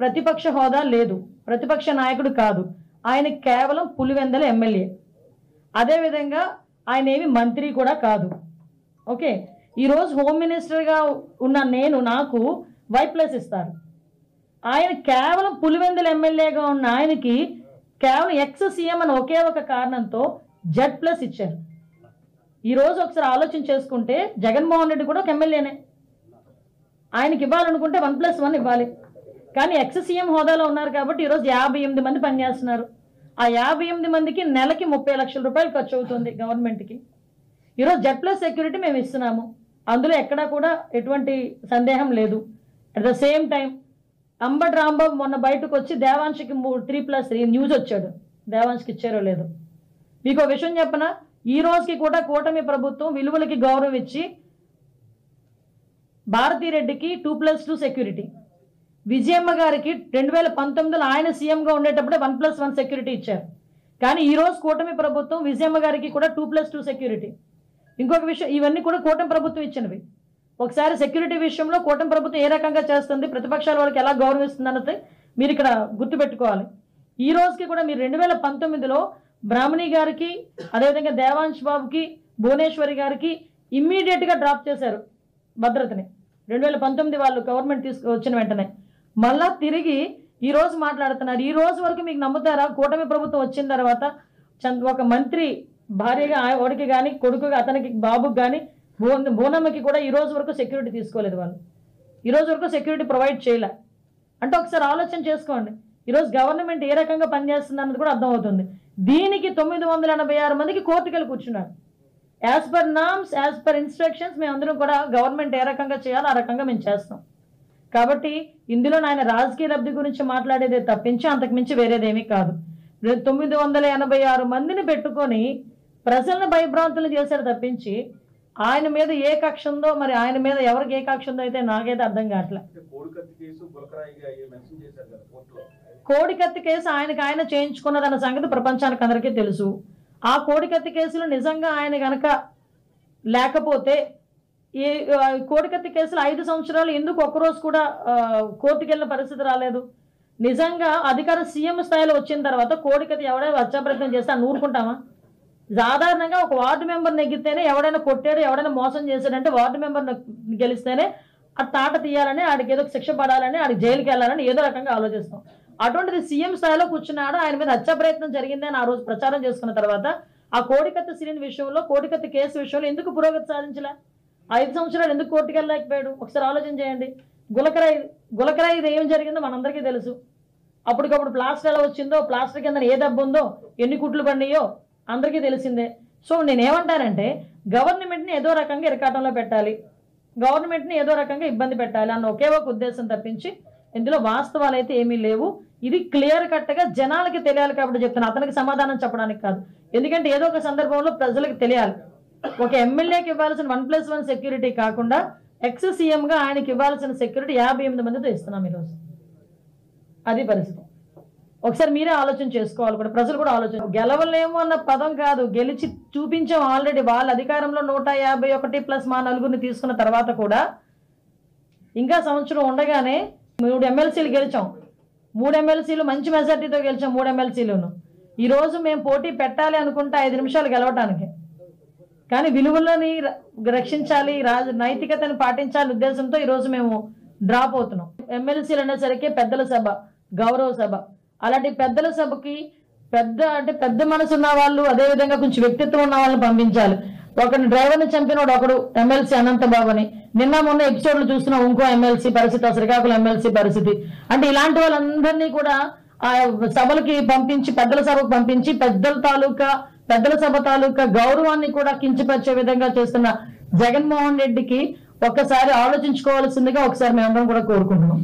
ప్రతిపక్ష హోదా లేదు, ప్రతిపక్ష నాయకుడు కాదు, ఆయన కేవలం పులివెందల ఎమ్మెల్యే. అదేవిధంగా ఆయన ఏమి మంత్రి కూడా కాదు. ఓకే, ఈరోజు హోమ్ మినిస్టర్గా ఉన్న నాకు Y+ ఇస్తారు. ఆయన కేవలం పులివెందల ఎమ్మెల్యేగా ఉన్న ఆయనకి కేవలం ex-CM అని ఒకే ఒక కారణంతో Z+ ఇచ్చారు. ఈరోజు ఒకసారి ఆలోచన చేసుకుంటే జగన్మోహన్ రెడ్డి కూడా ఒక ఎమ్మెల్యేనే. ఆయనకి ఇవ్వాలనుకుంటే 1+1 ఇవ్వాలి. కానీ ex-CM హోదాలో ఉన్నారు కాబట్టి ఈరోజు 58 మంది పనిచేస్తున్నారు. ఆ 58 మందికి నెలకి 30 లక్షల రూపాయలు ఖర్చు అవుతుంది గవర్నమెంట్కి. ఈరోజు Z+ సెక్యూరిటీ మేము ఇస్తున్నాము, అందులో ఎక్కడా కూడా ఎటువంటి సందేహం లేదు. At the same time Ambati Rambabu మొన్న బయటకు వచ్చి దేవాంశకి 3+3 న్యూస్ వచ్చాడు. దేవాంశకి ఇచ్చారో లేదు. మీకు ఒక విషయం చెప్పనా, ఈ రోజుకి కూడా కూటమి ప్రభుత్వం విలువలకి గౌరవం ఇచ్చి భారతీరెడ్డికి 2+2 సెక్యూరిటీ, విజయమ్మ గారికి 2019లో ఆయన సీఎంగా ఉండేటప్పుడే 1+1 సెక్యూరిటీ ఇచ్చారు. కానీ ఈరోజు కూటమి ప్రభుత్వం విజయమ్మ గారికి కూడా 2+2 సెక్యూరిటీ. ఇంకొక విషయం, ఇవన్నీ కూడా కూటమి ప్రభుత్వం ఇచ్చినవి. ఒకసారి సెక్యూరిటీ విషయంలో కూటమి ప్రభుత్వం ఏ రకంగా చేస్తుంది, ప్రతిపక్షాల వాళ్ళకి ఎలా గౌరవిస్తుంది అన్నది మీరు ఇక్కడ గుర్తుపెట్టుకోవాలి. ఈ రోజుకి కూడా మీరు 2019లో బ్రాహ్మణి గారికి, అదేవిధంగా దేవాంశ్ బాబుకి, భువనేశ్వరి గారికి ఇమ్మీడియట్గా డ్రాప్ చేశారు భద్రతని. 2019 వాళ్ళు గవర్నమెంట్ వచ్చిన వెంటనే మళ్ళా తిరిగి ఈరోజు మాట్లాడుతున్నారు. ఈ రోజు వరకు మీకు నమ్ముతారా, కూటమి ప్రభుత్వం వచ్చిన తర్వాత ఒక మంత్రి భార్యగా వాడికి కానీ, కొడుకుగా అతనికి బాబుకి కానీ, బోనమ్మకి కూడా ఈ రోజు వరకు సెక్యూరిటీ తీసుకోలేదు. వాళ్ళు ఈ రోజు వరకు సెక్యూరిటీ ప్రొవైడ్ చేయలే. అంటే ఒకసారి ఆలోచన చేసుకోండి, ఈరోజు గవర్నమెంట్ ఏ రకంగా పనిచేస్తుంది అన్నది కూడా అర్థమవుతుంది. దీనికి 986 మందికి కోర్టుకి వెళ్ళి కూర్చున్నారు. As per norms, as per instructions మేమందరం కూడా గవర్నమెంట్ ఏ రకంగా చేయాలో ఆ రకంగా మేము చేస్తాం. కాబట్టి ఇందులో ఆయన రాజకీయ లబ్ధి గురించి మాట్లాడేదే తప్పించి అంతకుమించి వేరేదేమీ కాదు. 986 మందిని పెట్టుకొని ప్రజలను భయభ్రాంతులు చేశారు తప్పించి ఆయన మీద ఏ కక్ష ఉందో, మరి ఆయన మీద ఎవరికి ఏ కక్ష ఉందో అయితే నాకైతే అర్థం కావట్లే. కోడికత్తి కేసు ఆయన చేయించుకున్నదన్న సంగతి ప్రపంచానికి అందరికీ తెలుసు. ఆ కోడికత్తి కేసులో నిజంగా ఆయన గనక లేకపోతే ఈ కోడికత్తి కేసులో 5 సంవత్సరాలు ఎందుకు ఒక్కరోజు కూడా కోర్టుకు వెళ్ళిన పరిస్థితి రాలేదు? నిజంగా అధికార సీఎం స్థాయిలో వచ్చిన తర్వాత కోడికత్తి ఎవడైనా హత్యాప్రయత్నం చేస్తే అని ఊరుకుంటామా? సాధారణంగా ఒక వార్డు మెంబర్ నెగ్గితేనే, ఎవడైనా కొట్టాడు, ఎవడైనా మోసం చేశాడంటే వార్డు మెంబర్ గెలిస్తేనే ఆ తాట తీయాలని, ఆడికి ఏదో శిక్ష పడాలని, ఆడికి జైలుకి వెళ్ళాలని ఏదో రకంగా ఆలోచిస్తాం. అటువంటిది సీఎం స్థాయిలో కూర్చున్నాడు, ఆయన మీద హత్యా ప్రయత్నం జరిగిందని ఆ రోజు ప్రచారం చేసుకున్న తర్వాత ఆ కోడికత్తి సిలిండర్ విషయంలో, కోడికత్తి కేసు విషయంలో ఎందుకు పురోగతి సాధించలే? 5 సంవత్సరాలు ఎందుకు కోర్టుకు వెళ్ళలేకపోయాడు? ఒకసారి ఆలోచన చేయండి. గులకరాయి ఇది ఏం జరిగిందో మనందరికీ తెలుసు. అప్పటికప్పుడు ప్లాస్టర్ ఎలా వచ్చిందో, ప్లాస్టర్ కింద ఏ దెబ్బ ఉందో, ఎన్ని కుట్లు పడినాయో అందరికీ తెలిసిందే. సో నేనేమంటానంటే గవర్నమెంట్ని ఏదో రకంగా ఇరకాటంలో పెట్టాలి, గవర్నమెంట్ని ఏదో రకంగా ఇబ్బంది పెట్టాలి అన్న ఒకే ఒక ఉద్దేశం తప్పించి ఇందులో వాస్తవాలు అయితే ఏమీ లేవు. ఇది క్లియర్ కట్గా జనాలకి తెలియాలి కాబట్టి చెప్తున్నా, అతనికి సమాధానం చెప్పడానికి కాదు. ఎందుకంటే ఏదో ఒక సందర్భంలో ప్రజలకు తెలియాలి. ఒక ఎమ్మెల్యేకి ఇవ్వాల్సిన 1+1 సెక్యూరిటీ కాకుండా ex-CMగా ఆయనకి ఇవ్వాల్సిన సెక్యూరిటీ 58 మందితో ఇస్తున్నాం ఈరోజు. అది పరిస్థితి. ఒకసారి మీరే ఆలోచన చేసుకోవాలి కూడా, ప్రజలు కూడా ఆలోచన. గెలవలేము అన్న పదం కాదు, గెలిచి చూపించాం ఆల్రెడీ. వాళ్ళ అధికారంలో 151 ప్లస్ మా నలుగురిని తీసుకున్న తర్వాత కూడా ఇంకా సంవత్సరం ఉండగానే 3 ఎమ్మెల్సీలు గెలిచాం. 3 ఎమ్మెల్సీలు మంచి మెజార్టీతో గెలిచాం. 3 ఎమ్మెల్సీలను ఈరోజు మేము పోటీ పెట్టాలి అనుకుంటే 5 నిమిషాలు గెలవటానికి. కానీ విలువలని రక్షించాలి, నైతికతను పాటించాలి ఉద్దేశంతో ఈరోజు మేము డ్రాప్ అవుతున్నాం. ఎమ్మెల్సీలు అనేసరికి పెద్దల సభ, గౌరవ సభ. అలాంటి పెద్దల సభకి పెద్ద మనసు ఉన్న వాళ్ళు, అదేవిధంగా కొంచెం వ్యక్తిత్వం ఉన్న వాళ్ళని పంపించాలి. ఒకరిని డ్రైవర్ని చంపినోడు ఒకడు ఎమ్మెల్సీ అనంతబాబు అని నిన్న మొన్న ఎపిసోడ్లు చూస్తున్నాం. ఇంకో ఎమ్మెల్సీ పరిస్థితి, శ్రీకాకుళం ఎమ్మెల్సీ పరిస్థితి. అంటే ఇలాంటి వాళ్ళందరినీ కూడా ఆ సభలకి పంపించి, పెద్దల సభకు పంపించి పెద్దల సభ తాలూకా గౌరవాన్ని కూడా కించపరిచే విధంగా చేస్తున్న జగన్మోహన్ రెడ్డికి ఒక్కసారి ఆలోచించుకోవాల్సిందిగా ఒకసారి మేమందరం కూడా కోరుకుంటున్నాం.